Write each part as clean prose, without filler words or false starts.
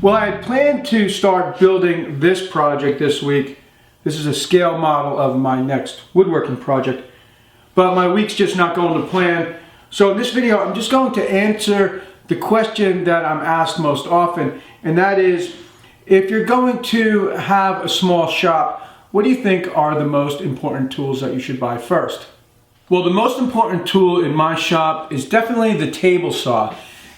Well, I had planned to start building this project this week. This is a scale model of my next woodworking project, but my week's just not going to plan. So in this video, I'm just going to answer the question that I'm asked most often, and that is, if you're going to have a small shop, what do you think are the most important tools that you should buy first? Well, the most important tool in my shop is definitely the table saw.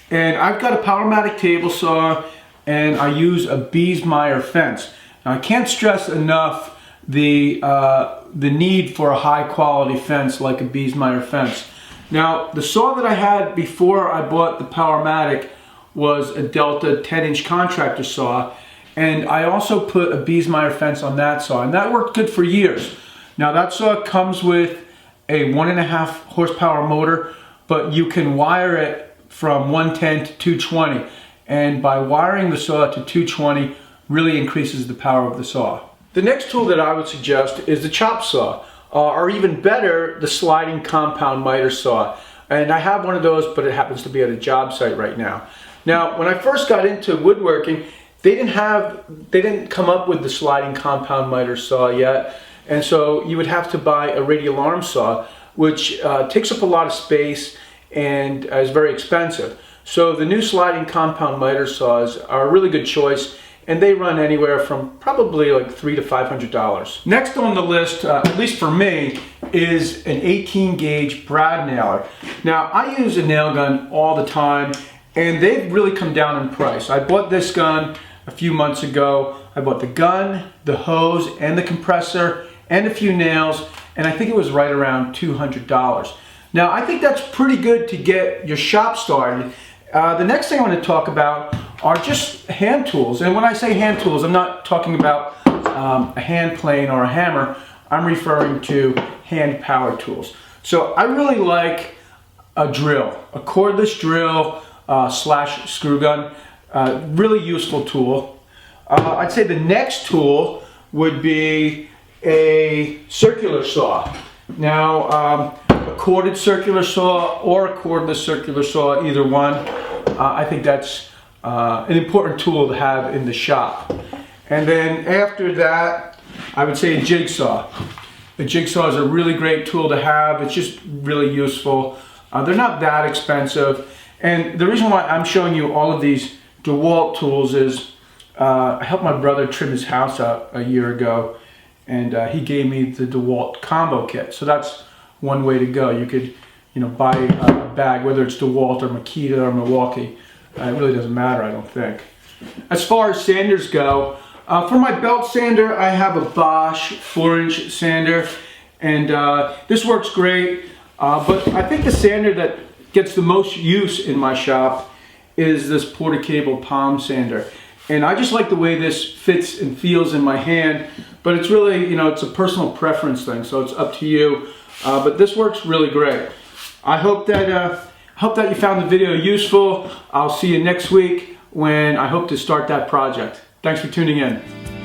And I've got a Powermatic table saw, and I use a Biesmeyer fence. Now, I can't stress enough the need for a high quality fence like a Biesmeyer fence. Now, the saw that I had before I bought the Powermatic was a Delta 10-inch contractor saw, and I also put a Biesmeyer fence on that saw, and that worked good for years. Now, that saw comes with a 1.5 horsepower motor, but you can wire it from 110 to 220, and by wiring the saw to 220 really increases the power of the saw. The next tool that I would suggest is the chop saw, or even better, the sliding compound miter saw. And I have one of those, but it happens to be at a job site right now. Now, when I first got into woodworking, they didn't come up with the sliding compound miter saw yet, and so you would have to buy a radial arm saw, which takes up a lot of space and is very expensive. So the new sliding compound miter saws are a really good choice, and they run anywhere from probably like $300 to $500. Next on the list, at least for me, is an 18 gauge brad nailer. Now, I use a nail gun all the time, and they've really come down in price. I bought this gun a few months ago. I bought the gun, the hose, and the compressor, and a few nails, and I think it was right around $200. Now, I think that's pretty good to get your shop started. The next thing I want to talk about are just hand tools. And when I say hand tools, I'm not talking about a hand plane or a hammer. I'm referring to hand power tools. So I really like a drill, a cordless drill slash screw gun. Really useful tool. I'd say the next tool would be a circular saw. Now, a corded circular saw or a cordless circular saw, either one. I think that's an important tool to have in the shop. And then after that, I would say a jigsaw. The jigsaw is a really great tool to have. It's just really useful. They're not that expensive. And the reason why I'm showing you all of these DeWalt tools is I helped my brother trim his house out a year ago, and he gave me the DeWalt combo kit. So that's one way to go. You could, buy a bag, whether it's DeWalt or Makita or Milwaukee. It really doesn't matter, I don't think. As far as sanders go, for my belt sander, I have a Bosch 4-inch sander, and this works great. But I think the sander that gets the most use in my shop is this Porter-Cable palm sander. And I just like the way this fits and feels in my hand, but it's really, it's a personal preference thing, so it's up to you. But this works really great. I hope that you found the video useful. I'll see you next week when I hope to start that project. Thanks for tuning in.